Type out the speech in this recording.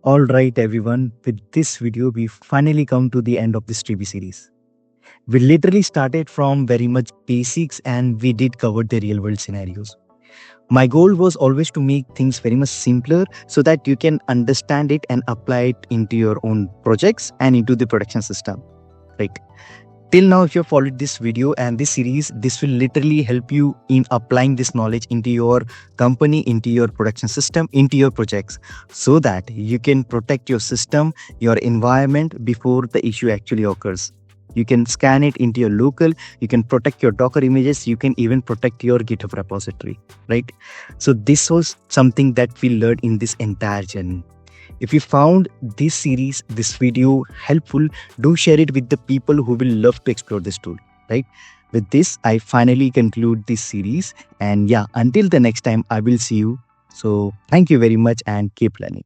All right, everyone. With this video, we finally come to the end of this Trivy series. We literally started from very much basics and we did cover the real world scenarios. My goal was always to make things very much simpler so that you can understand it and apply it into your own projects and into the production system. Right. Till now, if you have followed this video and this series, this will literally help you in applying this knowledge into your company, into your production system, into your projects, so that you can protect your system, your environment before the issue actually occurs. You can scan it into your local, you can protect your Docker images, you can even protect your GitHub repository, right? So this was something that we learned in this entire journey. If you found this series, this video helpful, do share it with the people who will love to explore this tool, right? With this, I finally conclude this series. And yeah, until the next time, I will see you. So thank you very much and keep learning.